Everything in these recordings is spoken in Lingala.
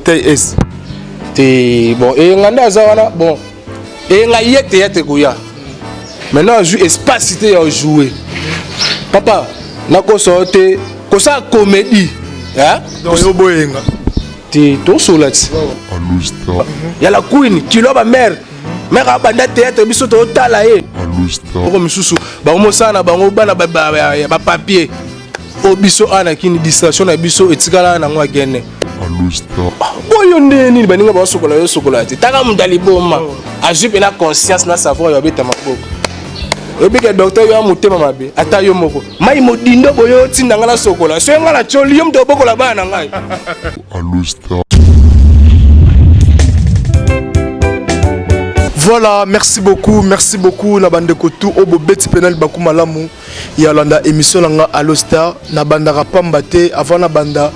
TS. Bon, et nganda zawana bon. Et nga yete kuya. Maintenant joue espace cité à jouer. Papa, na ko sorte ko sa comédie. Hein? Donc yo boyenga. Ti to solati. Ya la queen, kilo ba mère. Mère a banda théâtre biso to tala e. Ko misusu ba mo sana ba ngo bana ba papier. O biso ana kini distraction na biso etikala na ngwa gene. Oyo ndeni baninga ba sokola yo sokola ti. Taka mudali boma. Ajupe na conscience na savoir yo beta maboko. Obi ke docteur yo mutema mabe ata yo moko. Mai modindo boyo tinda ngala sokola. So ngala choli yo mto bokola bana ngai. Voilà, merci beaucoup na bande kotu obo beti penal bakuma lamu ya landa émission langa Allo Star na banda rapamba te avant na banda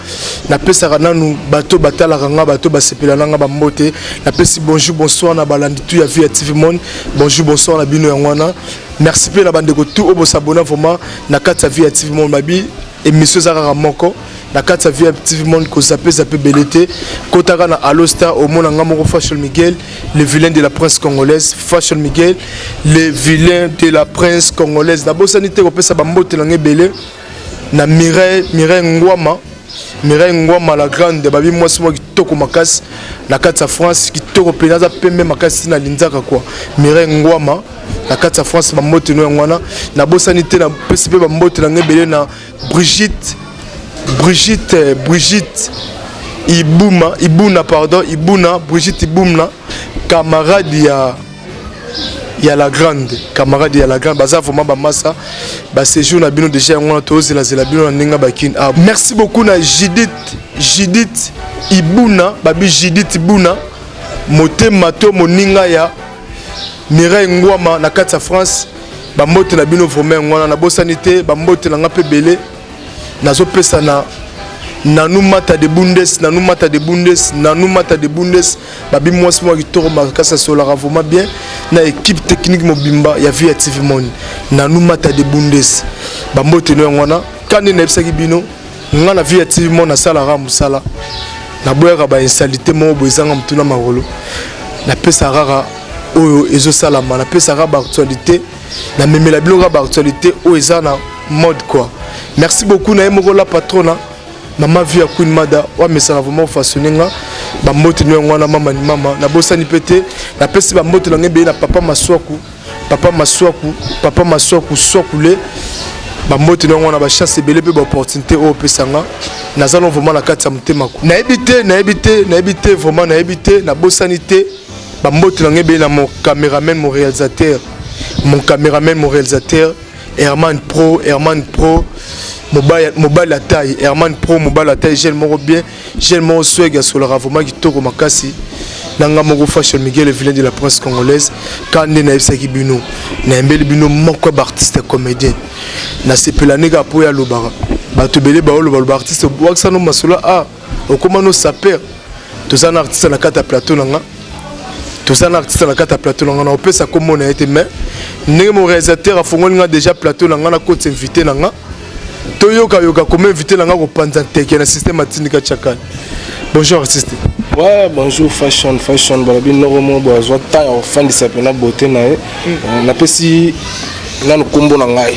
na pesa nanu bato batala ranga bato basepela nanga bambote na pesi bonjour bonsoir na balandi tu ya Via TV Monde bonjour bonsoir na bino yangwana merci pe na bande kotu obo s'abonner vraiment na kata Via TV Monde babi émission za moko na kata Via TV Monde ko zappe belete kotaka na Allo Star au monde nga moko Fashion Miguel le vilain de la prince congolaise Fashion Miguel le vilain de la prince congolaise na bosanité ko pesa bambote na ngebele na Mireille Ngwama la grande babi mwasi mwa kitoko makasi na kata France kitoko penaza pembe makasi na linzaka kwa Mireille Ngwama na kata France bambote no ngwana na bosanité na pesa pe bambote na ngebele na Brigitte Ibuna Brigitte Ibuna camarade ya la grande baza vraiment ba massa ba séjour na bino déjà ngona to zela bino na ninga bakin. Merci beaucoup na Judith Ibuna babi Judith Ibuna motema to moninga ya Mireille Ngwama na kata France bambote na bino vraiment ngona na bosanité bambote na ngape belé nazo pesa na nanu mata de bundes babi mwasi mwa kitoko makasa sola vraiment bien na équipe technique mobimba ya Via TV Monde nanu mata de bundes bambote no ngwana kandi na ebisaki bino ngana Via TV Monde na sala ra musala na boyaka ba insalite mo boizanga mutuna makolo na pesa rara oyo ezo salama na pesa rara ba actualité na memela bilo ba actualité o ezana mode quoi. Merci beaucoup na emogola patrona Mama Via Queen Mada wa mesana vraiment façonninga bambote no ngwana mama ni mama na bosani pete na pesi bambote na ngebe na papa maswaku sokule bambote no ngwana ba chance belé pe ba opportunité o pesanga nazalo vraiment na kati ya mutema ko na ebité vraiment na bosanité bambote na ngebe na mon caméraman mon réalisateur Herman Pro mobile la taille Herman Pro mobile la taille gel moro bien gel moro swag sur le ravoma qui toko makasi nanga moko Fashion Miguel le vilain de la prince congolaise quand na ebisaki bino na mbeli bino moko ba artiste comédien na sepela nega po ya lobara bato belé ba loba artiste waksa no masula okoma no saper tozana artiste na kata plateau nanga na opesa komo na été mais ndenge mon réalisateur a fongoli nga déjà plateau nanga na côté invité nanga toyoka comme invité nanga ko panza teke na système atindika chakani. Bonjour artiste. Ouais, bonjour fashion balabi normalement bozo ta en fin de sapena beauté na pesi na nkombo na ngai.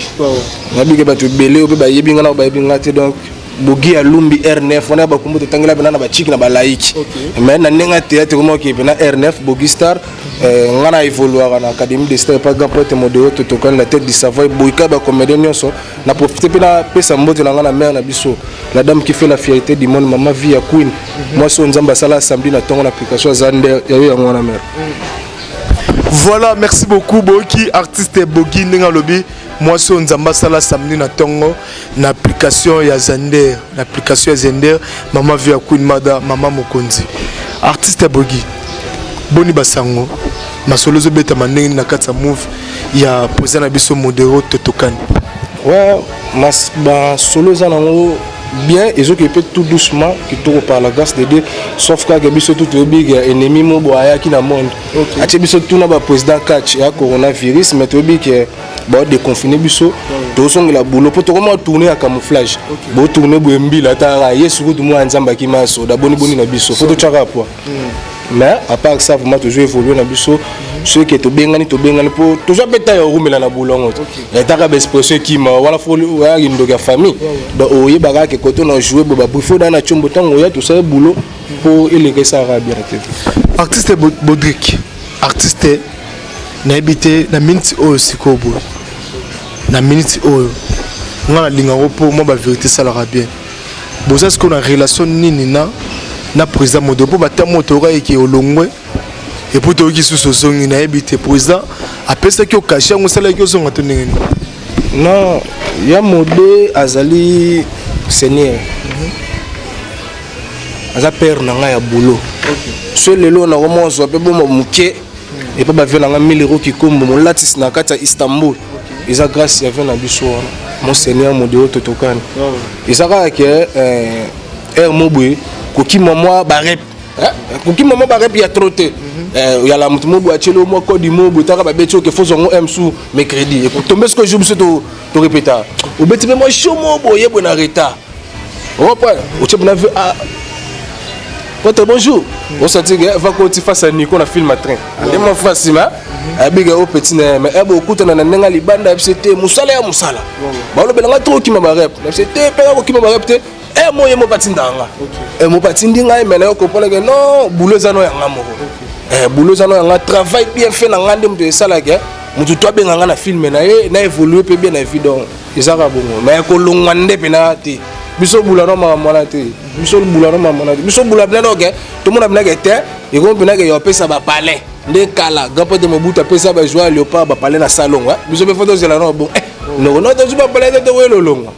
Na bige batu belé obe ba yebinga na ba yebinga te donc bogi ya lumbi R9 on a ba kombo tangela bana ba chiki na ba laiki mais na nenga théâtre comme qui na R9 bogi star ngana évoluer na académie de star pas grand pote modèle to tokan la tête du Savoie boika ba comédien nyonso na profiter pe na pesa mbote na ngana mère na biso la dame qui fait la fierté du monde Mama Via Queen moi so nzamba sala samedi na tongo na application Zander ya yo ngana mère. Voilà, merci beaucoup Boki artiste Bogi ninga lobby moi so nzamba sala samedi na tongo na application ya Zander Mama Via Queen Mada Mama Mokonzi artiste Bogi boni basango masolozo beta manengi na katsa move ya posana biso modero totokani. Ouais, ba solo za nango bien et qui peut tout doucement qui tourne par la grâce de Dieu sauf que biso tout big ennemi mo boya qui na monde a biso tout na ba président catch ya coronavirus mais to big ba déconfiner biso tosongela boulot po tokoma tourner ya camouflage bo tourner bo mbila ta yesu ko tumo anzamba ki maso da boni boni na biso photo chaka po mais à part ça vraiment toujours évoluer na biso ceux qui to bengani po toujours beta ya rumela na boulongo et ta ka expression qui ma wala fo ya ndoka famille donc oye baka ke koto na jouer bo ba faut dans na chombo tango ya tout ça boulot pour élever ça bien artiste Baudric artiste na habité na minute o sikobo na minute oyo ngana linga po mo ba vérité ça la bien boza ce qu'on a relation nini na président modo po bata moto ka eki olongwe et pour to ki suso songi na habité président apesa ki o cacher ngo sala ki o songa to nini non ya modé azali seigneur aza père na nga ya boulot so lelo na komo zo pe bo muke et pas ba vela nga 1000 € ki kombo mon latis na kata Istanbul isa grâce ya vena biso mon seigneur modé totokani isa ka ke mobwe koki maman ba rep koki maman ba rep ya troté ya la mutu mobwe achelo mo code mobwe taka ba betio ke fozo ngo msu mercredi et tomber ce que je me suis to répéter au beti me mo show mobwe yebo na retard reprend au tchep na vu bonjour on s'attend que va qu'on fasse un Nico na film à train et mon facile abiga au petit mais ebo kutana na nenga libanda c'était musala ya musala ba lo belanga trop ki ma rep c'était pera ko ki ma rep te mo yemo patindanga mo patindinga mais na ko pona que non boulot zano ya ngamo boulot zano ya travail bien fait na ngande mto esala ke mutu to benga na film na évoluer pe bien na vidéo ezaka bongo mais ko longwande pe na te biso bulano mama te biso bulano mama te biso bulano blano ke to mona blana te e ko pena ke yo pesa ba palais nde kala gapo de mobuta pesa ba joie léopard ba palais na salon biso be photo zela no bon no no to ba palais te welo longa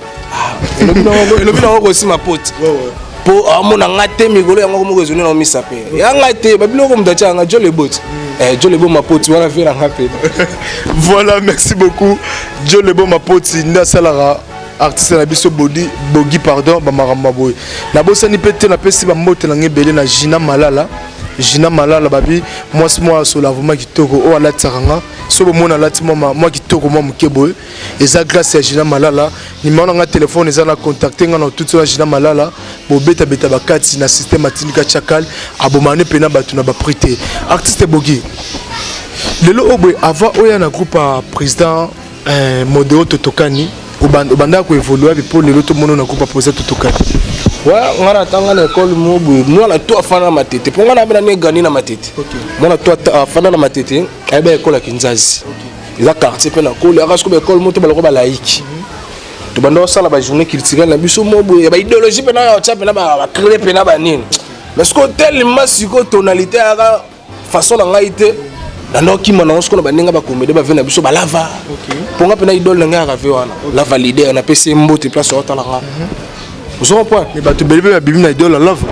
le bino ko si ma pote po amona ngate migolo yango ko mo rezone na misa pe ya ngate ba bilo ko mdacha nga jole bot jole bo ma pote wana fera ngape voilà merci beaucoup jole bo ma pote nda salara artiste na biso bogi pardon ba maramba boy na bosani pete na pesi ba mote na ngebele na Gina Malala babi moi so lavement kitoko o ala tsaranga so bomona lati moi kitoko moi mukebo eza grâce à Gina Malala ni mona nga téléphone eza na contacter nga na tout sur Gina Malala bo beta bakati na système atinika chakal abomane pena batu na ba prité artiste bogi lelo obwe avant oya na groupe président Modéo Totokani obanda ko évoluer pour le loto mono na coupa poser totokani ouais ngana tanga na école mobu moi to afana matete po ngana bena ne gani na matete moi to afana na matete ebe école Kinzazi eza quartier pe na kole arasko be école moto baloko ba laïque to banda sala ba journée culturelle na biso mobu ya ba idéologie pe na ya tcha pe na ba créer pe na ba nini mais ce que tellement siko tonalité ara façon na ngaite na noki mana onsko na baninga ba comédie ba vena biso ba lava ponga pe na idole nga rave wana la valider na PC mbote place hôtel nga vous avez point mais ba to belebe ba bibi na idole lava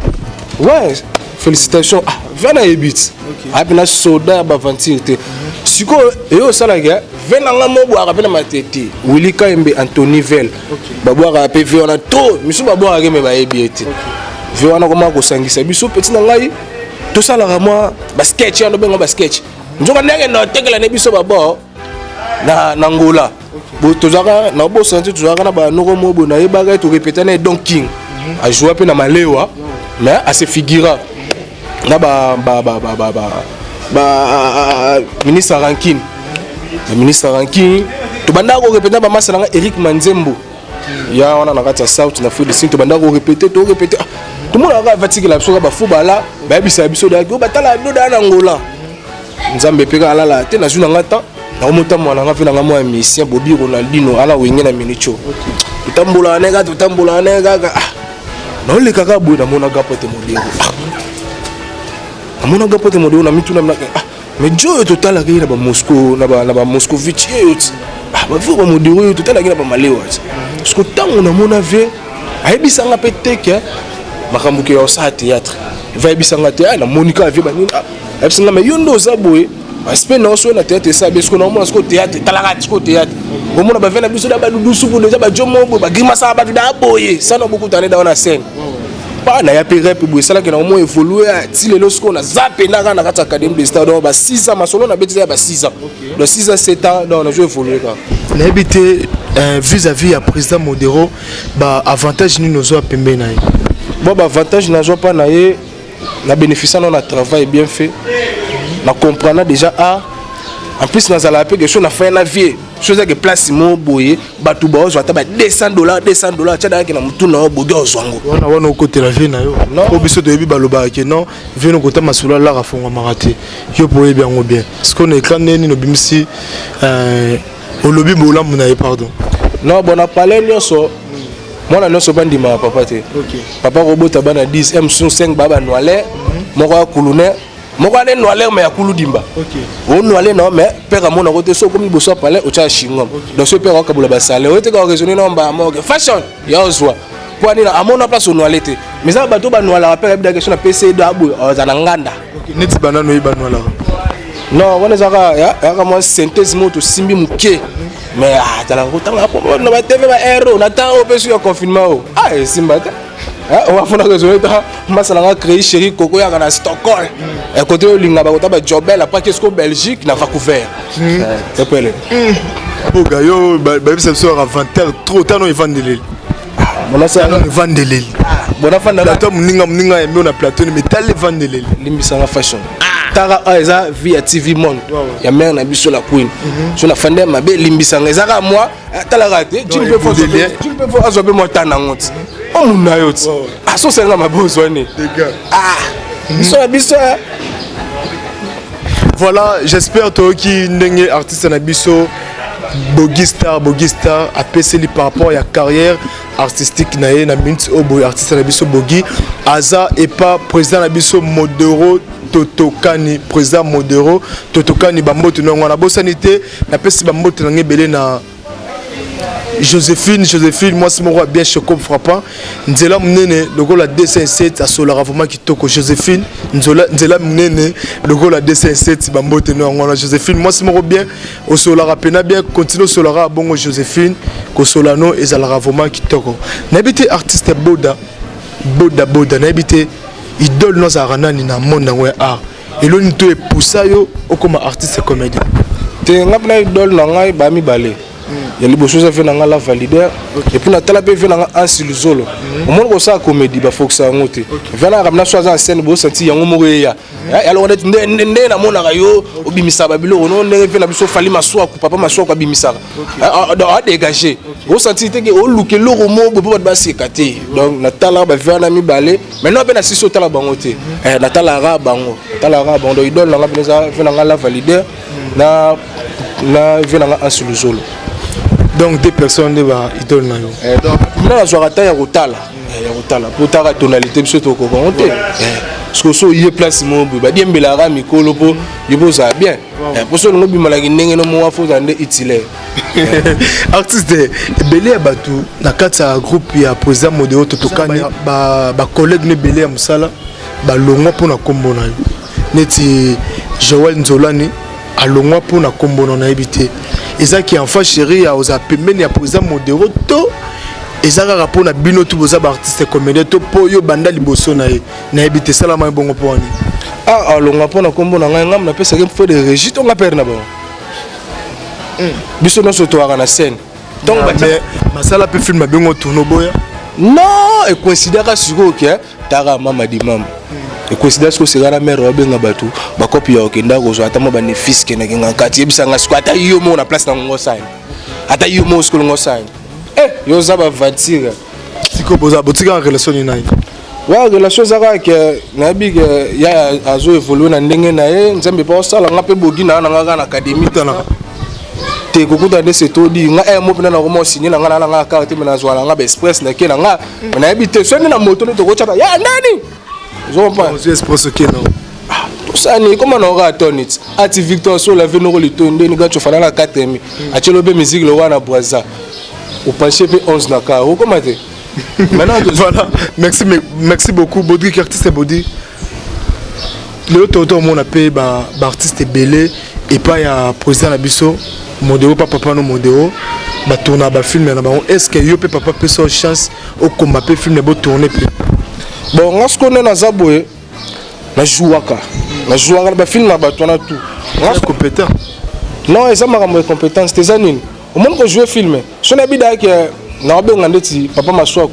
ouais félicitations vena ebit abi na soda ba ventirité siko eyo sala ga vena nga mo boara pe na matete Willy Kaembe Anthony Vel ba boara pe ve wana to misu ba boara me ba ebiete ve wana ko ma ko sangisa biso petit na ngai to sala ga moi ba sketch wana bengo ba sketch njoka ndenge na tekela ne biso babo na Angola bo tozaka na bo santé tozaka na ba noko mobo na yebaka to répéter na Don King a jouer pe na malewa mais à se figura na ba ministre Rankin to banda ko répéter ba masala nga Eric Manzembo ya wana na kati ya South na Fudi Sing to banda ko répéter to le monde a fatigué la biso ba fubala ba bisa biso da ko batala no da na Angola nzambe peka alala te na zuna ngata na omota mwana nga fela nga mwa mission Bobi Ronaldinho ala wenge na minicho tutambola nega na ole kaka boy na mona gapote modelo na mona gapote modelo na mituna na mais joyo total la na ba Moscou na ba Moscovitch yot ba fu ba modelo total la na ba malewa parce que tango na mona ve ayebisa nga peteke makambuke yo sa théâtre va yebisa nga te na Monica ve ba nini ayebisa mais yondo za boy aspect non so na théâtre ça parce que normalement ce théâtre talaka ce théâtre au monde ba vena biso da ba dudu supu déjà ba jomo ba grima ça ba da boye ça na beaucoup tane da na scène pas na ya pe rap boy ça là que na mo évoluer ti lelo ce qu'on a zappé na kata académie de stade donc 6 ans ma solo na bêtise ba 6 ans donc 6 ans 7 ans donc on a joué évoluer quoi na habité vis-à-vis à président Modero ba avantage ni nozo pembe na bon ba avantage na zo pas na ye na bénéficiant on a travail bien fait na comprendre déjà en plus nous allons appeler quelque chose na fait na vie chose que place mon boye batu ba zo ata ba $200 tia da ke na mutu na boge ozwango wana au côté la vie na yo au biso de yebi baloba ke non vie no kota masula la rafonga marate yo poye bien ngo bien parce qu'on est clan neni no bimsi au lobby bola muna pardon non bon on a parlé nyonso moi na so bandi ma papa te papa robota bana 10 M5 baba noale moko kulune moko ale noale mais akulu dimba on noale non mais père mon côté so comme boso parler au cha shingom donc ce père ka bula basale o te ka raisonner non ba mo fashion ya ozwa pour ni na amona place au noale te mais ça bato ba noale rappelle da question na PC do abu ozana nganda neti banano iba noala non on ezaka ya ka mo synthèse moto simbi muke mais tala kutanga po na ba TV ba hero na ta o pesu ya confinement simba ta on va faire raisonner ta masala créer chéri Coco ya na Stockholm et côté linga ba kota ba Jobel après qu'est-ce que Belgique na Vancouver c'est pas le boga yo ba bisa so à 20h trop tano i vandeleli mona sa vandeleli bona fanda la tom ninga eme na plateau mais tale vandeleli limbisanga fashion tara eza via TV Monde ya mère na biso la queen so na fanda mabe limbisanga ezaka moi tala raté tu peux faire azobe moi tana ngoti o muna yoti so senga mabozo ne so biso voilà j'espère toi qui ndenge artiste na biso Bogi Star a PCL par rapport à la carrière artistique nae na minute au artiste na biso Bogi Aza et pas président na biso Modero Totokani président Modero Totokani bamboto na ngwana bosanité na pesi bamboto na ngebele na Joséphine moi c'est mon roi bien choquant frappant nzela munene logo la 257 a solara vraiment kitoko Joséphine nzela munene logo la 257 bambote no ngona Joséphine moi c'est mon roi bien au solara pena bien continue solara bongo Joséphine ko solano ezala vraiment kitoko n'habite artiste boda n'habite idole nos arana ni na monde ngwe art et lo nito e poussa yo okoma artiste comédien te ngapna idole na ngai ba mi balé il y a les choses à faire dans la valideur et puis on a talabé faire dans un silizolo au moins ça comédie bah faut que ça monte venant ramener soit en scène beau senti yango moreya alors on est ndé na mona rayo obimisa babilo on ne fait na biso fali maswa ku papa maswa ku bimisa a dégager au senti te que au luke lo romo bo ba sekate donc na tala ba vers na mi balé maintenant ben na siso tala bangote na tala ra bango do idole na benza fait dans la valideur na venant un silizolo. Donc des personnes de ba idole na yo donc na zo rata ya rotala pour ta tonalité biso to ko monter parce que so y place mo ba diembela ra mikolo po yebo za bien pour so ngo bimala kinenge no mo afo za nde itile artiste belé batu na kata groupe ya président Modero Totokani ba collègue ne belé ya musala ba longwa pour na kombo na yo neti Joël Nzolani a longwa pour na kombo na habité et ça qui enfant chéri a aux appemeni à président Modero to et ça rapport na bino tout vos artistes comédien to po yo banda liboso na habité ça la main bongo pour ani longa pour na kombo na ngai ngam na pesa ke fo de régie to ngapere na ba biso no so to na scène donc masala pe film bengo tourno boya non et considère sur que tara mama di mama et considère que c'est la mère robenga batu ba copie ya okenda ko zo atama bénéfice ke na kinga kati ebisanga squata yo mo na place na ngo sign ata yo mo skolo ngo sign yo za ba vatira siko boza botika en relation ni nai wa relation zaka ke na bi ke ya azo évoluer na ndenge na ye nzambe pa osala ngape bogi na ngaka na académie tana te kokuta de seto di nga mo pena na ko mo signer na nga na nga carte me na zo na nga ba express na ke na nga na habite so ni na moto to ko chata ya nani zo pa zo express ke no tout ça ni comment on aura tonit ati Victor so la veno le tonde ni ga chofana la 4000 a chelo be musique le wana boisa au penché pe 11 na ka o comment te maintenant voilà merci beaucoup Bodri artiste Bodi le toto mon appelé ba artiste belé et pas ya président na biso Modero papa no Modero ba tourner ba film na ba est-ce que yo pe papa pe so chance au combat pe film bo tourner pe bon nga sikoyo naza boye najouaka na bafilme na bato wana tout nga compétent non eza makambo ya compétence te eza nini omoni kojoue filme so nayebi dayaki naobenga ndeti papa maswaku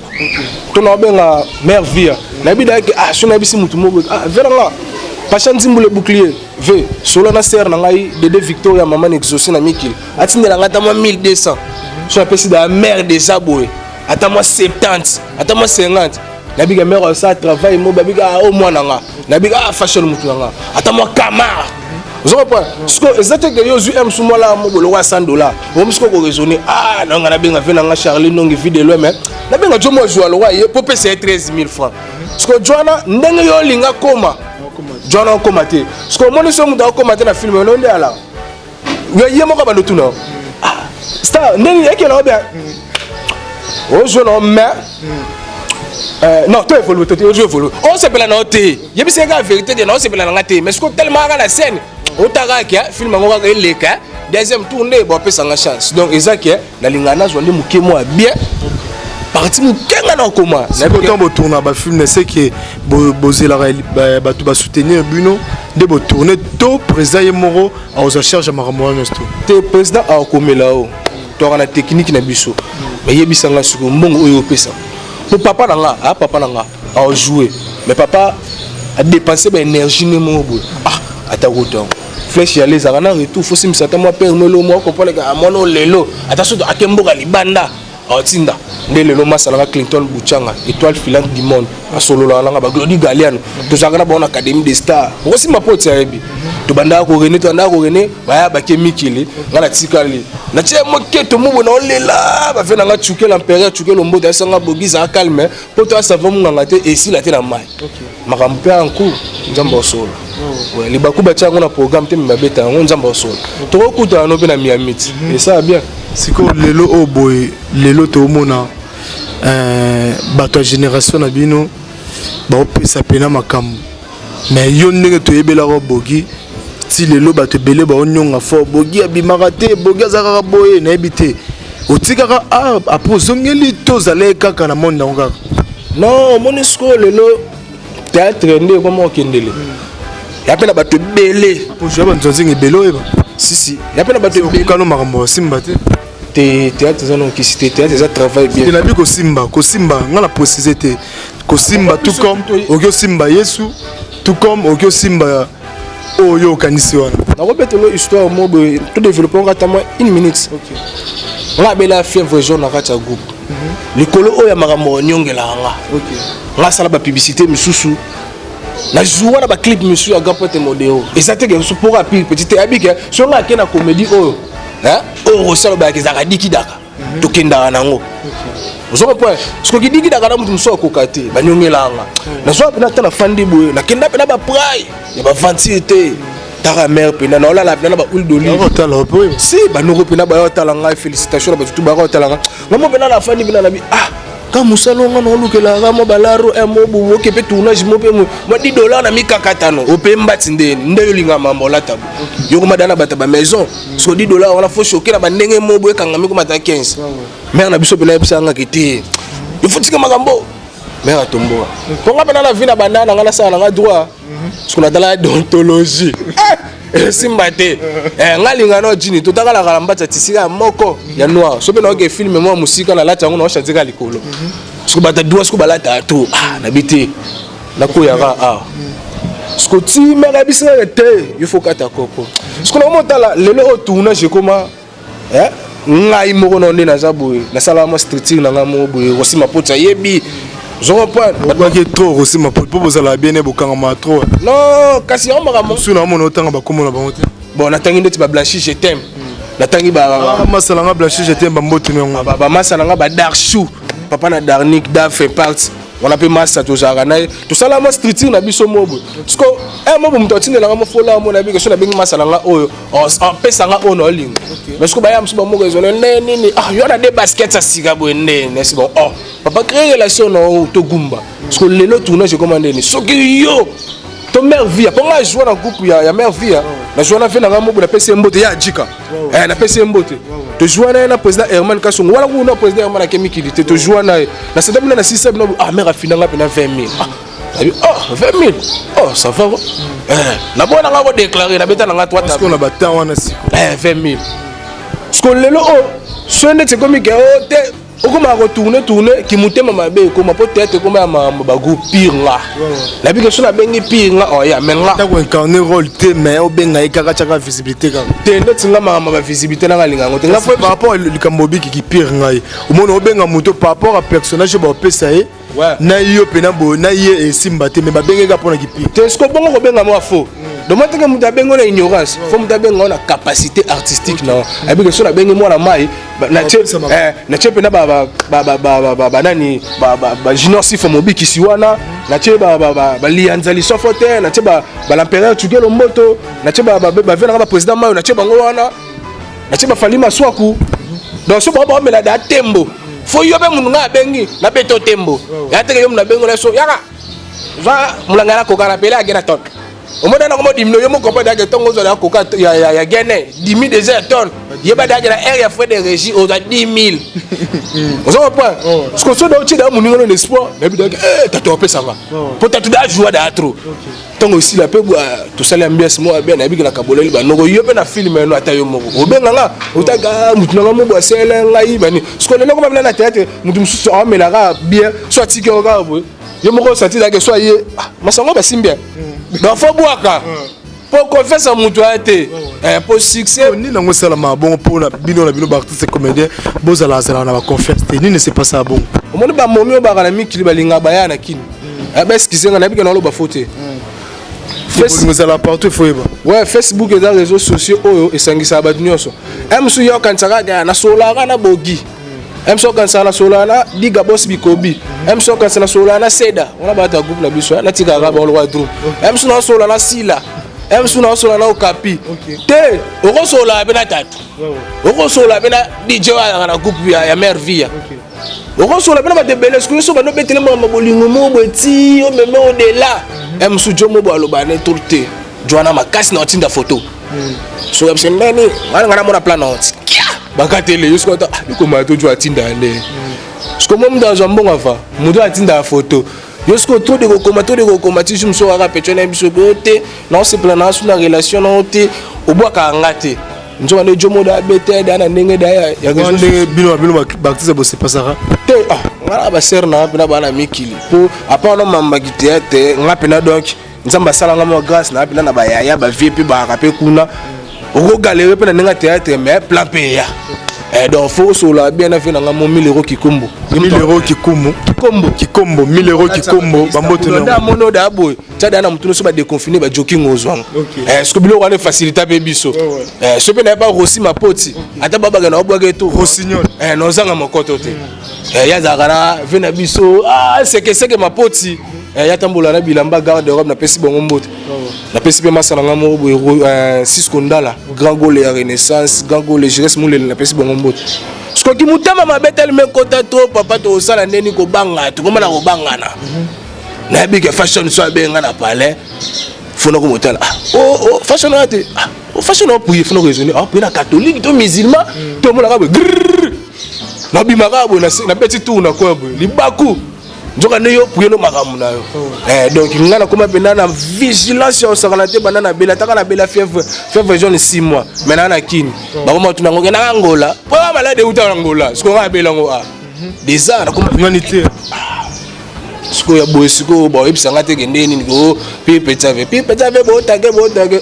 to naobenga mare via nayebi dayaki so nayebisi mutu moko veranga pacha nzimbule bouclier ve solo na sere na ngai dede victoria mama na exaucé na mikili atindela ngai ata mwa 1200 so napesi da mare déjà boye ata mwa 70 ata mwa 50 nabika mare osa travail mo babika au mwana nga nabika fashion mutu na nga ata mwa kamara vous comprenez ce que exactement que yo zu m sumo la mo bolo wa $100 on se ko raisonner non nga nabinga ve na Charlie nongi vidéo mais nabinga jomo joa lo wa ye popé c'est 13000 francs ce que joana ndenge yo linga koma joana koma te ce que moni so muta koma te na film no ndi ala yo ye mo ka ba lotuna star ndenge yake na oba o jo no mais non, tu évolues, tu évolues. On se pèle dans tes. Il y a la vérité, non, on se pèle dans tes. Mais ce qu'on tellement à la scène, on t'a dit que film on va les cas, deuxième tournée, bon, peut sans chance. Donc, exact, la lingana, je dis que moi bien. Parti mu kenga na koma. C'est quand on tourne à film, c'est que bosé la tu vas soutenir Bruno, de bo tourner tout président Yemoro à aux charges à Maramouan Nesto. Te président a comé là-haut. Tu as la technique na biso. Mais yebisanga suko mbongo oyo pesa. Pour papa nanga a joué mais papa a dépensé l'énergie ne mon bout à ta route flèche y aller ça na retour faut sim certainement moi père melo moi comprendre que mono lelo attention à kemboka libanda atinda nde lelo masala Clinton Buchanga étoile filante du monde a solo la nga ba Glody Galiano to zakana ba on académie des stars aussi ma pote ya yebi to banda ko René ba ba kemikili ngala tikali na tie moketo mubo na olela ba fena nga chuke l'empereur chuke lombo da sanga bogiza calme po to savoir mu ngate et si la te na mai makampe en cours nzambo solo ouais les bakuba tsango na programme te mbabeta ngo nzambo solo to ko kuta no pe na miamiti et ça bien siko lelo oboy lelo to mona bato génération na bino ba opesa pena makambo mais yo ndenge to yebela ko bogi ti lelo bato belé ba onyonga fo bogi abimaka te bogi azaka boye na ebité otikaka apozongeli to zale kaka na monde ngaka non mon siko lelo théâtre ndé comment okendele ya pena bato belé pour jouer banzo zingi belo eba si ya pena bato belé kano makambo simba te théâtre ça non qui cité théâtre ça travaille bien il a dit ko simba nga la préciser te ko simba tout comme okyo simba Yesu tout comme okyo simba oyo kanisi wana na répète une histoire mo tout développer on attend une minute OK nga bela fièvre jaune na kati ya groupe likolo oya makambo nyongela nga OK nga sala ba publicité misusu na joua na ba clip monsieur ya gapote modéo et ça te que pour rapide petit abike so nga ke na comédie oyo o sala ba ke zaka dikidaka to kenda nango vous comprenez ce que dikidaka na mutu so ko kate ba nyongela nga na so pena tala fandi boye na kenda pena ba prai ya ba ventité tara mère pena na ola la pena ba huile d'olive tala boye si ba no pena ba tala nga félicitations ba tout ba tala nga ngamo pena la fandi pena na bi quand musalo nga no lukela nga mo balaro mo bu ke pe tournage mo pe mo $10 na mikakatano o pe mbati ndeni ndeyo linga mambo la tabu yo kuma dana bata ba maison so $10 wala fo choquer na ba ndenge mo bu kanga miko mata 15 mère na biso pe na yebisa nga kete il faut tika makambo mère atomboa ko nga pena na vie na bandana nga na sala nga droit ce qu'on a dans la déontologie simba te nga linga no jini to takala kala mbata tisika moko ya noir so pe na ke film mo musika na lata ngo na chantika likolo so bata doa so balata to na biti na ko ya sko ti mera bisina te il faut kata koko sko na motala lelo o tournage koma ngai moko no na zaboy na sala ma streeting na ngamo boy aussi ma pote yebi je reprends pas que trop aussi ma pote pour vous aller bien et bokanga ma trop non kasi on mara mo suna mo otanga ba komo na ba mote bon natangi ndeti ba blanchi je t'aime natangi ba masala nga blanchi je t'aime ba mbote ngo ba masala nga ba dark shoe papa na darnik da fait part on appelle massa to jarana to sala ma streeting na biso mobo sko mobo mutotinde na mo fola mo na bi ke so na bingi masala nga oyo on pesa nga ono lingo mais ko ba ya msuba mo rezone nini yo na des baskets à siga bo nene c'est bon papa créer relation no to gumba parce que lelo tournage commandé ni soki yo to mère via pour nga jouer dans groupe ya mère via na jouer na fait na mo bo na pesa mbote ya jika na pesa mbote to jouer na président Herman Kasongo wala ko na président Herman Akemi Kilité to jouer na c'est d'abord na système mère a finanga pe na 20 000 Oh, 20 000. Oh, ça va. Na bon, on a déclaré, na bêta na toi. Parce qu'on a battu en assis. 20 000. Ce qu'on l'a ce n'est que comme que on a retourné qui montait ma bé comme peut-être comme ma groupe pire là. La vie que sur la bengi pire là, oh ya men là. Ta ko incarner rôle te mais au benga ikaka chaka visibilité ka. Te net nga ma visibilité na linga ngote. Nga fois par rapport le Kambobi qui pire ngai. Au monde au benga moto par rapport à personnage ba pesa e. Na yo pena bo na ye e simba te mais ba benga pona ki pire. Te ce ko bongo ko benga mo faux. Donc moi que muta bengo na ignorance, faut muta bengo na capacité artistique non. Et puis que sur la bengo moi na mai na chepe na ba nani ba junior si fomobi kisiwana na chepe ba lianzali sofote na chepe ba l'empereur tugelo moto na chepe ba vena ba président mayo na chepe bango wana na chepe falima swaku donc so ba mela da tembo faut yo be munga bengi na beto tembo ya teke yo na bengo na so yaka va mulanga na kokana pele agena tot au moins on a dit que nous avons dit que il y a gagné 10 000 des tonnes. Il y a des air frais de régie aux 10 000. Vous comprenez? Ce qu'on soit dans le monde l'espoir, mais t'as tout ça va. Peut-être tu jouer d'atro. Tant aussi la peu tout ça l'ambiance moi bien avec la cabola il va nous y a un film mais nous attendons mo. Au bien là, au taga mutunga mo bosse là ngai bani. Ce qu'on est là comme na tête, mutum so mais là bien soit ticket au gars. Je me ressens que soyez masango ba simbia. Donc faut boire pour confesser à mon toit pour succès ni nango sala ma bon pour na bino artiste comédien boza la sala na ba confiance ni ne c'est pas ça bon au monde ba momi ba kana mikili balinga bayana kini ba skizenga na bika na lo ba faute Facebook sala partout faut ba ouais Facebook et les réseaux sociaux oyo esangisa ba nyonso emsu yo kansaka ga na solara na bogi emso kansala solana diga boss bikobi emso kansala solana seda on a battu groupe na biso na tika ga ba lo drum emso na solana sila emso na solana okapi te oko sola bena tatu oko sola bena DJ na groupe ya mervia oko sola bena ba de beles ko so ba no betele mo bolingo mo beti o meme o de là emso jomo bo aloba ne tourte joana makasi na tinda photo so emso nani ngana mona plan out bakatele yusko ta ikoma to jo atinda ande sko mom dans un bon afa mudo atinda photo yusko to de ko ti jumso aka petona biso bote non c'est plan na suna relation na ote obwaka ngate njo ne jomo da bete da na ndenge da ya ndenge bino baktiza bo c'est pas ça te ngara ba ser na bina bana mikili po apa no mamba gitiate ngapena donc nzamba sala ngamo grâce na bina na ba ya ba vp ba rapé kuna au galérer pour n'enga théâtre mais plan paya donc faut sola bien fait na 1000 euros kikombo 1000 euros kikombo 1000 euros kikombo bambote na mono da boy tada na mutuno so ba déconfiner ba joking ozwang ce que bilo wana faciliter be biso ce pe na ba rosi mapoti ata baba ga na obwage to rossignol no zanga mokoto te ya zakana vena biso c'est que mapoti ya tambola na bilamba garde d'Europe na pesi bongo mbote na pesi pe masana ngamo bo Cisco Ndala grand goal ya Renaissance grand goal Jires Moulele na pesi bongo mbote sko ki mutama mabetel me kota to papa to sala ndeni ko banga to koma na ko bangana na big fashion so benga na palais fona ko motala fashion ate fashion o puye fona ko raisonner puis na catholique to musulman to mona ka bo na bimaka bo na petit tour na ko bo libaku njoka ne yo puye no makamu na yo donc ngana koma pena na vigilance au sakalate banana bela taka na bela fièvre jaune 6 mois maintenant na kini ba koma tuna ngo na Angola po malade uta Angola siko nga bela ngo des ans na koma humanité siko ya bosiko ba ebisanga te kendeni ngo pipe tave bo tage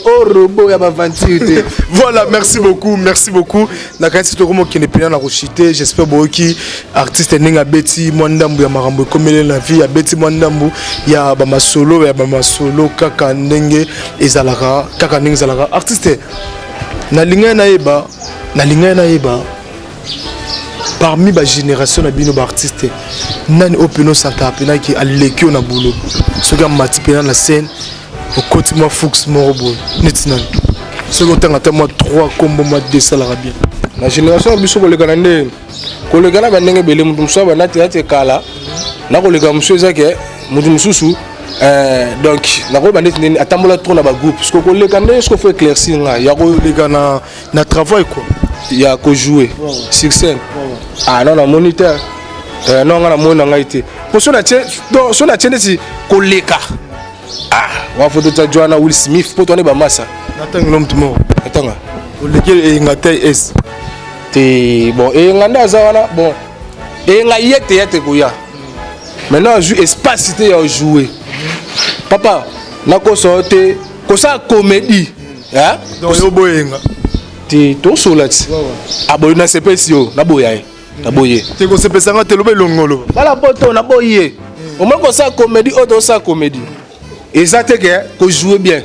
o robot ya baventure. Voilà, merci beaucoup na kasi to komo kene pena na rochité j'espère boki artiste ninga beti mwandambu ya marambo komele na vie ya beti mwandambu ya ba masolo kaka ndenge ezalaka artiste na linga na yeba parmi ba génération na bino ba artiste nani openo santa pena ki alekio na boulot soka mati pena na scène au côté moi Fuchs Morobo netinani soka tanga moi 3 combo moi 2 salara bien la génération biso ko lekana ndenge ko lekana ba ndenge bele mutu musa ba na théâtre kala na ko lekana musu ezake mutu mususu donc na ko ba ndenge atambola trop na ba groupe ce ko lekana ce ko faut éclaircir nga ya ko lekana na travail quoi. Il y a qu'à jouer sur scène. Ah non, non, moniteur. non nga na mona ngai te po so na tiende si koleka wa photo ta Joanna Will Smith po tone ba masa natangi lo mtumo atanga oleke ngatai es te bon nganda za wana bon nga yete koya maintenant joue espace te ya jouer papa na ko sorte ko sa comédie hein donc yo boyenga te to solati aboy na sepesio na boya na boye te ko sepesanga te lobe longolo bala poto na boye au moins ko sa comédie auto sa comédie exacte que ko jouer bien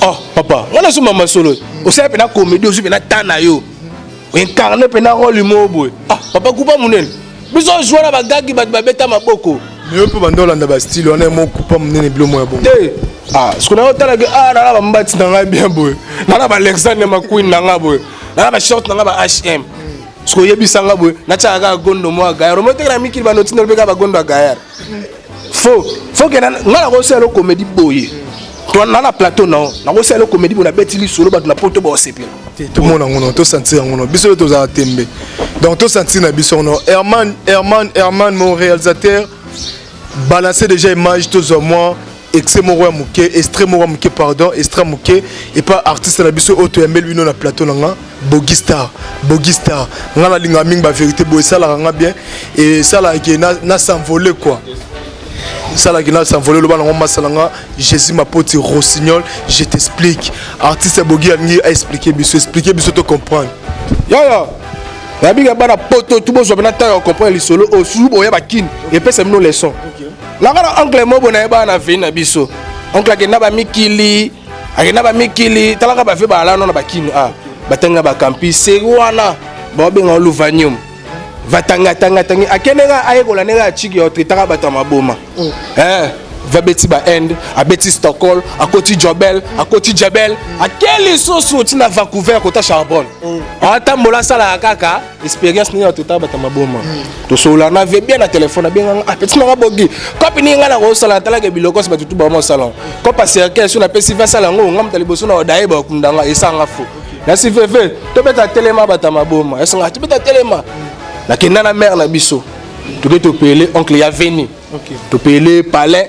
oh papa ngana so mama solo o sa pe na comédie o jouer na tana yo o incarner pe na rôle mo boy papa kupa munene biso jouer na bagagi ba beta maboko yo pe bandola nda ba style on est mon coupa munene bilo mo ya bon ce qu'on a autant que na ba mbati na nga bien boy na ba Alexander McQueen na nga boy na ba short na nga ba HM ce qu'on yebisa nga boy na tshaka gondo mo ga ro mo te na mikili ba noti na be ka ba gondo ga faut que na ko selo comédie boy to na plateau na ko selo comédie bo na betili solo ba na poto ba sepela tout monde ngono to sentir ngono biso to za tembe donc to sentir na biso no Herman mon réalisateur balancer déjà image tous moi extrêmement mouké extrêmement mouké pardon extrêmement mouké et pas artiste na biso auto yambel lui na plateau nga Bogistar nga na linga mingi ba vérité bo ça la nga bien et ça la qui na s'envoler quoi ça la qui na s'envoler le bana ngoma salanga Jésus Mapoti Rossignol je t'explique artiste Bogi ngi a expliquer biso to comprendre ya biga bana poto tout bon na ta comprendre les solo au sous boya ba kin et puis c'est nos leçons la gara oncle mo bona ba na vina biso oncle ke na ba mikili talaka ba fe ba la no na ba kin batanga ba campi se wana ba benga luvanium vatanga akenenga ayekola nenga chiki yo tritaka bata maboma va beti ba end a beti Stockholm a koti Jobel akeli soso tina Vancouver kota Charbonne ata mola sala kaka expérience ni yo tritaka bata maboma to sola na ve bien na téléphone bien petit na bogi kopi ni ngana ko sala talaka biloko ba tutu ba mo salon ko passer sur na pesi va sala ngo ngam taliboso na odaye ba kundanga esanga fo na si fefe to beta telema bata maboma esanga to beta telema na kenda na mère na biso to pele oncle ya veni to pele palais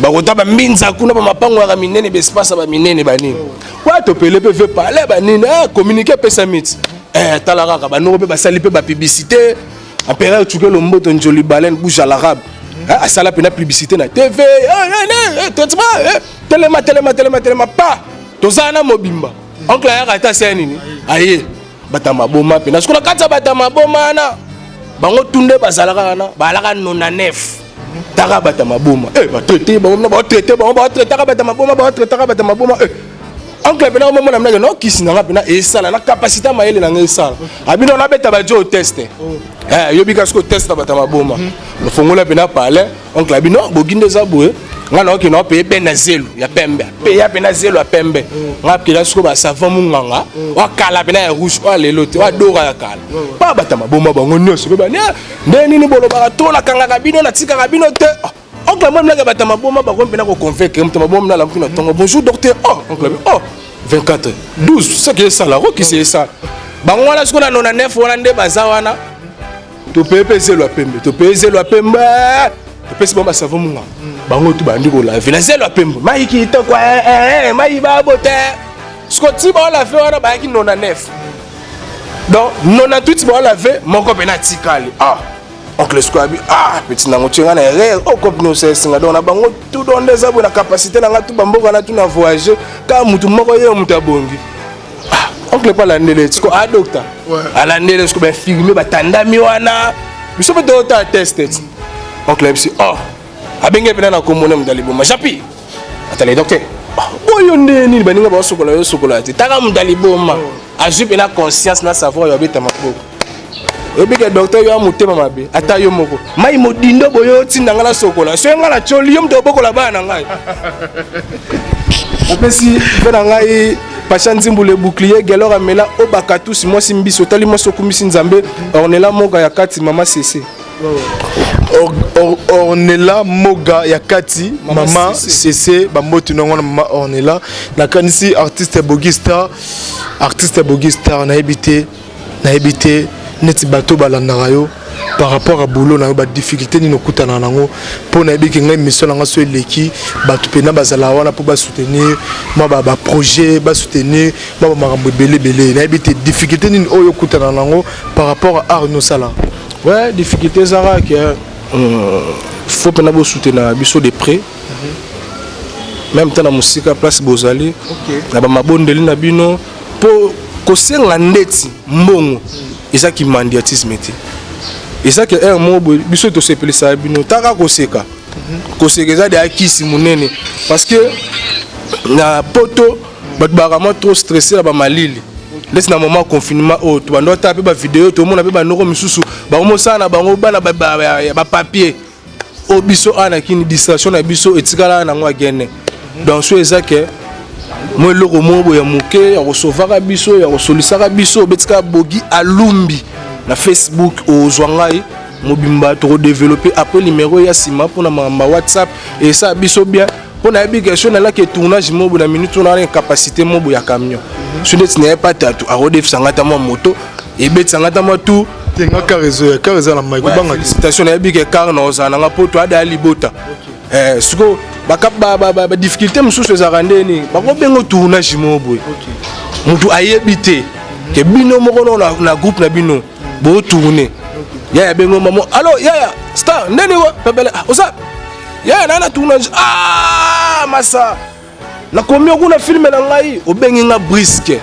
ba kota ba minza kuna ba mapango ya minene be espace ba minene ba nini wa to pele pe palais ba nini communiquer pe samit talaka ka ba no pe ba sali pe ba publicité impérial tuke lo mboto njoli baleine bouge à l'arabe a sala pe na publicité na TV telema pa to zana mobimba oncle ya kata senini aye batama boma pe na skola kata batama boma na bango tunde bazalaka na balaka 99 taka batama boma ba traiter taka batama boma oncle pe na mo na mna no kisi na pe na esala na capacité mayele na ngesala abino na beta ba jo test yobi kasko test batama boma no fongola pe na pale oncle abino boginde za boye ngana okino pe na zelu ya pembe pe ya na zelu ya pembe ngapi la sko ba savon munganga wa kala pe na rouge wa lelote wa dora ya kala ba batama boma bango nyonso pe ba ndeni ni bolo ba to na kanga kabino na tika kabino te oncle moi mna batama boma ba ko pe na ko convaincre mtama boma na la mkino tongo bonjour docteur oncle 24 12 ce qui est ça la qui c'est ça bango wala sko na 99 wala nde bazawana to pepe zelu ya pembe pesi bomba savon munga bango tu bandi ko la vinazelo apembo mai ki to kwa mai ba bote skoti ba la fe wana ba ki 99 donc 98 ba la fe moko pena tikali oncle squabi petit nango tsenga na erreur o ko no se singa donc na bango tout don des abo na capacité na ngatu bamboka na tu na voyager ka mutu moko ye mutu abongi oncle pas la ndele tiko docteur ala ndele sko ba filmer ba tandami wana biso be to ta tested oncle MC abenge pena na komona mdaliboma japi atale docteur oyo ndeni baninga ba sokola yo sokola ti taka mdaliboma azu pena conscience na savoir yo beta mako obike docteur yo amutema mabe ata yo moko mai modindo boyo tinda ngala sokola so ngala choli yo mdo bokola bana ngai apesi pena ngai Pacha Nzimbule bouclier gelora mela obakatu si moi simbiso tali moi sokumisi nzambe ornela moga ya kati mama cc Ornella Moga Yakati Mama CC Bambotu Nongona Mama Ornella nakanisi artiste Bogistar na habité neti bato balandaka yo par rapport à boulot na ba difficulté ni nokuta na nango pour na biki ngai mission na ngaso eleki ba tupena bazala wana pour ba soutenir moi ba projet ba soutenir moi ba makambo belé na bité difficulté ni oyo kuta na nango par rapport à art no sala. Ouais, difficulté zara que faut pena bo soutenir biso de près. Même temps na musika place bozali. Na ba mabondeli na bino pour kosenga ndeti mbongo eza ki mandiatisme te. Et ça que un mot biso to sepeli sa bino taka koseka koseka za de akisi munene parce que na poto bat barama trop stressé ba malili laisse na moment confinement o to bando taper ba vidéo to mona pe ba noko misusu ba mo sana bango bana ba papier o biso ana kini distraction na biso etikala na ngwa gene donc so eza que moi loko mo ya muke ya recevoir biso ya resolisaka biso betika bogi alumbi na Facebook au Zwangai mobimba to développer après numéro ya sima pour na ma WhatsApp et ça biso bien pour na question na que tournage mobo na minute on a une capacité mobo ya camion ce n'est pas tatu a redef sangata mo moto et bet sangata mo tout tenga karezo na mai kubanga station na big car na ozana nga poto ada libota siko ba difficulté mususu za randeni ba ko bengo tournage mobo mutu ayebité ke bino moko na groupe na bino bo tourner ya bengo mamo allo ya star ndeni wa pebele osa ya na tournage masa na komio kuna filme na ngai obengi nga brisque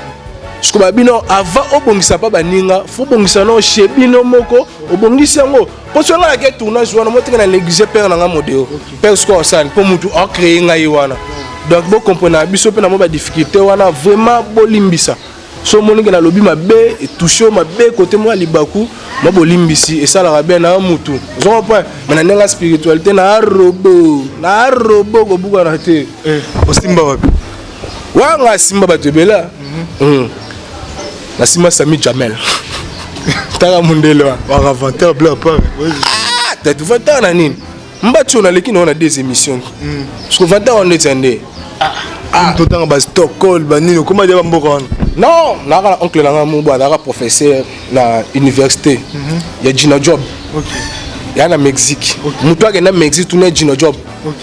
siko ba bino avant obongisa pa baninga fo bongisa no chez bino moko obongisa ngo po so nga ke tournage wana mo tika na négliger père na nga modeo père siko san po mutu a créer ngai wana donc bo comprendre biso pe na mo ba difficulté wana vraiment bolimbisa so moninga na lobi mabe et toucher mabe côté moi libaku mo bolimbisi et ça la bien na mutu zo point mais na nga spiritualité na robot go buka na te osimba wapi wa nga simba batebela na simba Sami Jamel tara mundele wa ravanteur bleu pas tatu vata na nini mbacho na lekini on a des émissions parce que vata on est tendé tout temps ba Stockholm ba nini comment dire mboka non naka oncle nanga mubo naka professeur na université ya Gina Job ya na Mexique mutu ake na Mexique tuna Gina Job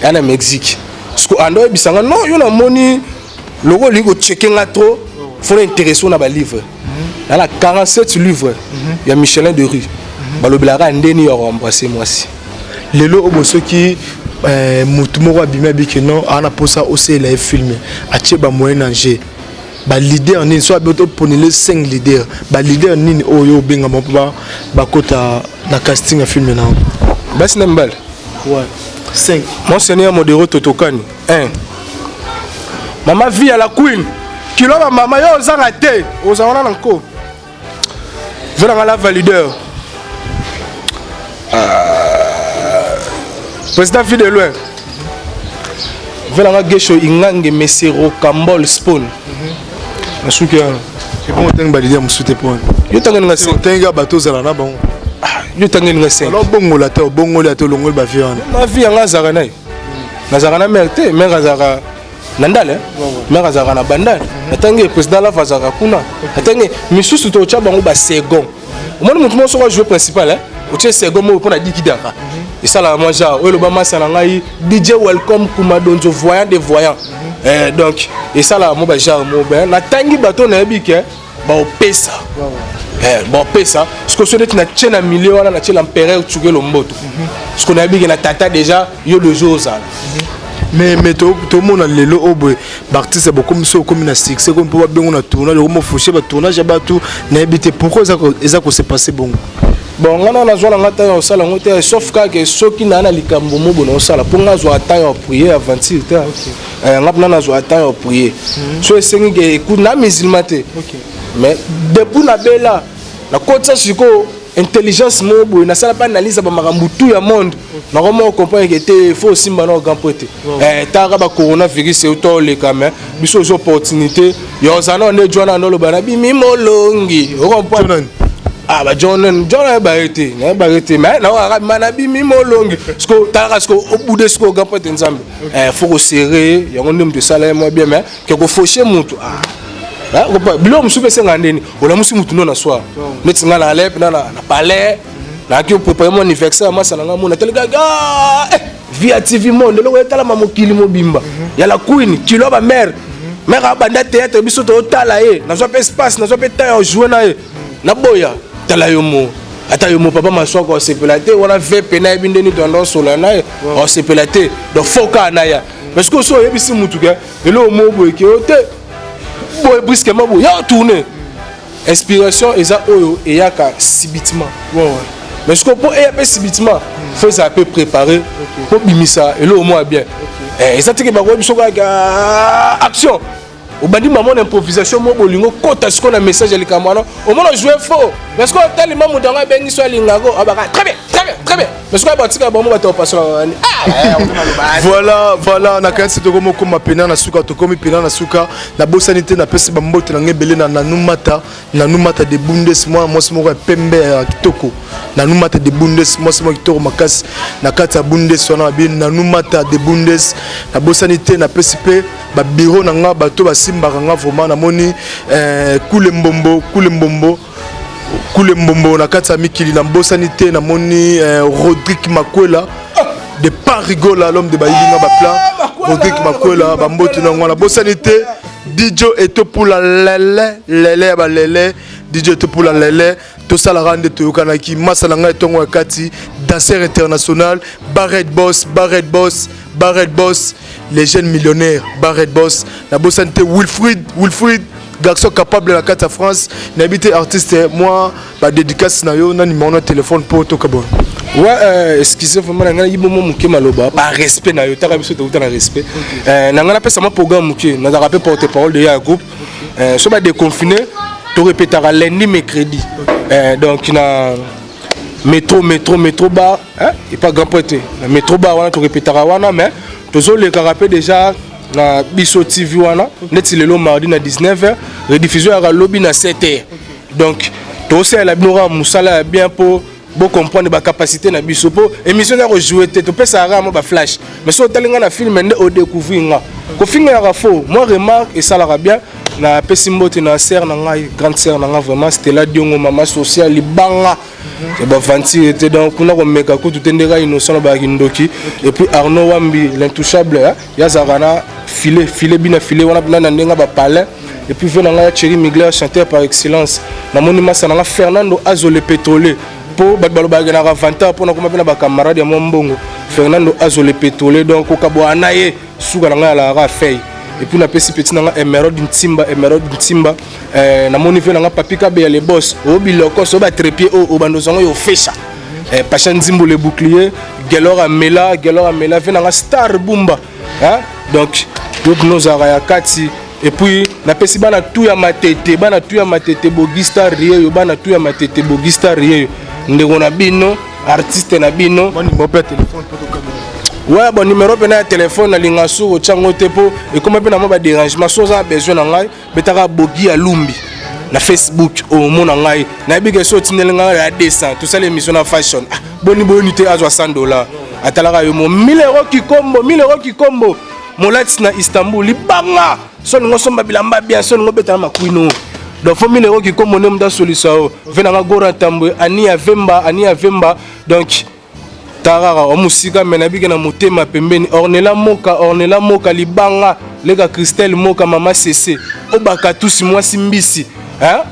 ya na Mexique parce que ando bisanga non yo na moni logo lingo checkinga trop faut intéresser na ba livre dans la 47 livres il y a Michelin de rue balobelaka ndeni yo remplacer moi si lelo obosoki mutu moko abima biki non ana posa aussi la filmer atie ba moyen danger ba leader ni soit bientôt pour les 5 leaders ba leader ni oyo benga mpa ba kota na casting ya film na basi na mbal ouais 5 Monseigneur Modero Totokani 1 Mama vie à la queen kilo ba mama yo zanga te ozana na nko vela la valideur président fille de loin vela nga gesho ingange mesero kambol spawn asuki c'est bon teng ba leader musute point yo tangani nga 5 tenga bato zala na bango yo tangani nga 5 lo bongola te longol ba viande na vie nga zaka nai na zaka na merte mera zaka nandale mera zaka na bandale atangi président la fazaka kuna atangi misusu to cha bango ba second omoni mutu mo soko jouer principal o che second mo pona dikidaka et ça la manja o lo ba masa na ngai DJ welcome kuma donzo voyant des voyants donc et ça là mo ba genre mo ben na tangi bato na bike ba opesa ba opesa ce que ce net na tchena milieu wana na tchela empereur tchugelo mboto ce qu'on a bike na tata déjà yo le jour ça mais tout le monde a le lobo artiste beaucoup miso comme na succès comme pour bien on a tourné le mo fouché ba tournage ba tout na habité pourquoi ça s'est passé bon ngana na zo la ngata yo sala ngote sauf que soki na na likambo mo bono sala pour nga zo ata yo prier avant il ngapna na zo ata yo prier so esengi ke ku na musulman te mais depuis na bela na kotsa siko intelligence mo boy na sala pas analyse ba makambu tout ya monde na comment comprendre que te faut simba na grand pote tara ba coronavirus e to le kamen biso zo opportunité yo zana on e jona no lo bana bi mi molongi o comprendre ba John ba été mais na wa mana bi mi molongi sko tara sko au bout de sko grand pote nzambe faut serrer yo ndem de salaire moi bien mais que ko faucher mutu bilo msupe senga ndeni ola musi mutu no na soir netinga na lep na palais na ki préparer mon anniversaire masa nanga mona tele gaga via TV monde lo etala mamokili mobimba ya la queen kilo ba mère mère banda théâtre biso to tala e na zo pe espace na zo pe temps jouer na e na boya tala yo mo ata yo mo papa maswa ko sepelate wana ve pena binde ni dans solo na e o sepelate do foka na ya parce que so yebisi mutu ke elo mo boy ke o te boy brusquement boy ya tourner inspiration eza oyo eyaka subitement mais ce que pour eyaka subitement faut ça peu préparer pour bimisa elo mo bien ezatiki ba ko biso ka action au bandi maman improvisation mo bolingo kota ce qu'on a message à likamwana au moins jouer faux parce que tellement mo danga bengi so lingago abaka très bien parce que batika ba mo ba to passer voilà na kansi to komo koma pena na suka to komi pena na suka na bosanité na pesi ba mbote na ngebele na numata de bundes moi mo pembe kitoko na numata de bundes moi kitoko makasi na kata bundes wana bien na numata de bundes na bosanité na pesi pe ba bureau na nga bato basimbaka nga vraiment na moni kule mbombo na kati ya mikili na bosanité na moni Rodrigue Makwela de Parigola l'homme de Baïlinga Bapla Rodrigue Makwela bambote na ngwana bosanité DJ eto pour la lele DJ eto pour la lele to sala rande to yokanaki masala nga etongo akati danseur international Barrett Boss les jeunes millionnaires Barrett Boss la bosanité Wilfried garçon capable de la carte à France n'habite artiste moi ba dédicace na yo na numéro de téléphone pour to kabon ouais excusez vraiment nga yibo mo muke maloba ba respect na yo taka biso to na respect na nga na pesa ma programme muke na rappel porte parole de ya groupe so ba déconfiné to répétera lundi mercredi donc na métro bar et pas grand pointé na métro bar wana to répétera wana mais tozo le carapé déjà na biso TV wana neti lelo mardi na 19h rediffusion à lobby na 7h donc to c'est la binora musala bien pour bon comprendre ba capacité na biso po émission na rejouer te to pesa ra mo ba flash mais so talinga na film ndé au découvrir nga ko finga ya faux moi remarque et ça la bien na pesimbote na sœur na ngai grande sœur na nga vraiment c'était là diongo mama social libanga et ba vanti était donc kuna ko meka ko tutendera innocent ba kindoki et puis Arnaud Wambi l'intouchable ya zarana filet bina filet wana bina ndenga ba palais et puis venanga Thierry Migler chanteur par excellence na monima sananga Fernando Azo le pétrolier pour baloba na ravanta pour na kuma bina ba camarade ya mombongo Fernando Azo le pétrolier donc ko kabo anaye suka na la ra fei et puis na pesi petit na Emerald Ntimba na moni venanga papika be les boss o biloko so ba trépied o bandozango yo fesha Pacha Nzimbo le bouclier Gelor Amela venanga Star Bumba donc nos araya kati et puis na pesi bana tout ya matete bogista rie bana tout ya matete bogista rie ndeko na bino artiste na bino mon numéro de téléphone pour to kabon ouais bon numéro de téléphone na linga suro chango tepo et comme pe na mo ba dérangement so za besoin na ngai betaka bogi ya lumbi na Facebook au mon ngai na bige so tinelenga ya 200 tout ça l'émission na fashion boni te à $60 atalaka yo mo 1000 € ki kombo molati na Istanbul libanga so ngo somba bilamba bien so ngo betana makwino donc faut 1000 € ki kombo ne mda solution venanga gora tambwe ani ya vemba donc tarara o musika mena bige na motema pembeni ornela moka libanga lega Christelle moka mama cc obaka tusi mwasi mbisi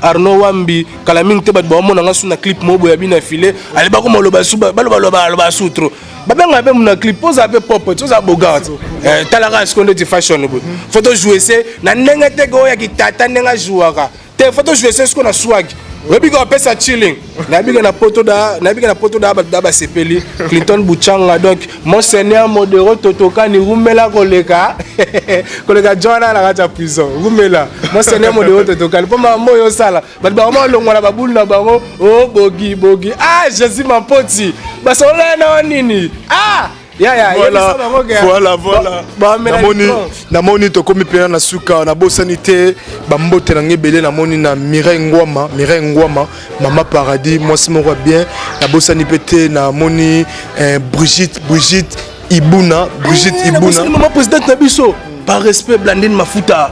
Arnaud Wambi kalaming te bat ba mona nga suna clip mobo ya bina filé ale ba ko maloba suba baloba sutro babenga be mona clip poza be pop to za bogart talaka seconde de fashion bo photo jouer c'est na nenga te go ya kitata nenga jouaka te photo jouer c'est ce qu'on a swag webi go pesa chilling na biga na poto da ba sepeli Clinton Buchanga donc monseigneur modéro totoka ni rumela koleka John na kata prison rumela monseigneur modéro totoka po ma moyo sala ba mo longwa na babulu na bango oh bogi Jésus mapoti basola na nini voilà namoni tokomi pena na suka na bosanité bambote na ngebele namoni na Mireille Ngwama Mama Paradis moi c'est mon bien na bosani pété na moni Brigitte Ibuna maman présidente na biso par respect Blandine Mafuta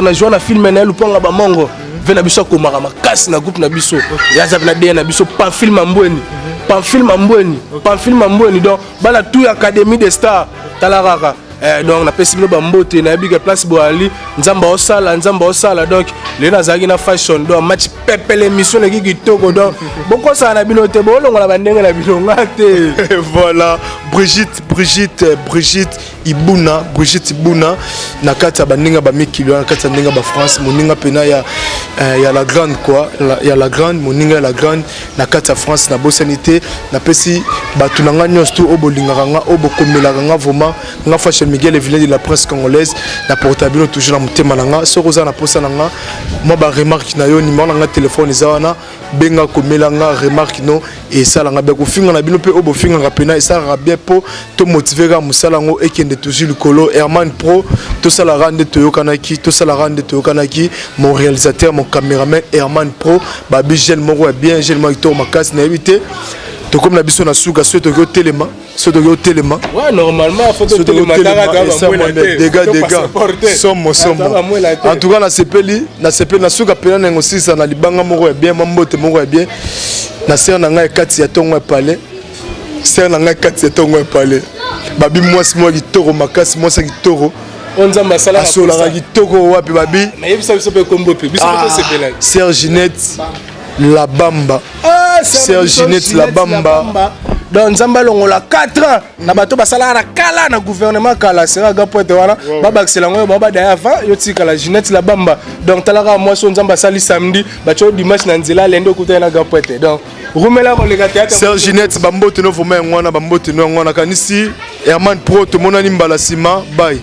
na joie na film na lupanga ba mongo vena biso komaka makasi na groupe na biso ya za na bien na biso Pamphile Mambweni Pamphile Mambweni donc bana tout académie des stars talaraka donc na pesi bino bambote na biga place boali nzamba osala donc le nazaki na fashion donc match pepe l'émission ne kitoko donc boko ça na bino te bolongo la bandenge na bino ngate voilà Brigitte Ibuna na kati ya baninga ba mikilo na kati ya ninga ba France moninga pena ya la grande quoi ya la grande moninga ya la grande na kati ya France na bosanité na pesi batu na nga nyonso tu obolingaka nga obokomelaka nga vraiment nga fashion Miguel Evelyn de la presse congolaise na portable toujours na mutema na nga soko za na posa na nga moi ba remarque na yo numéro na nga téléphone za wana benga komela nga remarque no et ça la nga be ko finga na bino pe obofinga nga pena et ça ra bien po to motiver ga musala ngo ekende toujours likolo Herman Pro to ça la rande to yokanaki mon réalisateur mon caméraman Herman Pro babi jeune moko bien jeune mo to makasi na éviter to comme la biso na suka so to go telema ouais normalement faut to telema dégâts somo en tout cas na sepeli na suka pena na ngosisa na libanga moko bien mambote moko bien na ser na ngai kati ya tongo palais babi mwasi mwa kitoko makasi mwasi kitoko onzamba sala asolaka kitoko wapi babi na yebisa biso pe kombo pe biso to sepela Serginette Labamba Serginette Labamba donc nzamba longola 4 ans na bato basala na kala na gouvernement kala sera gapote wana baba excellent baba d'avant yo tika la Ginette Labamba donc talaka moi so nzamba sali samedi bacho dimanche na nzela lendo kuta na gapote donc rumela ko le théâtre Serginette bambote no voma ngwana bambote no ngwana kanisi Herman Pro to monani mbala sima bye.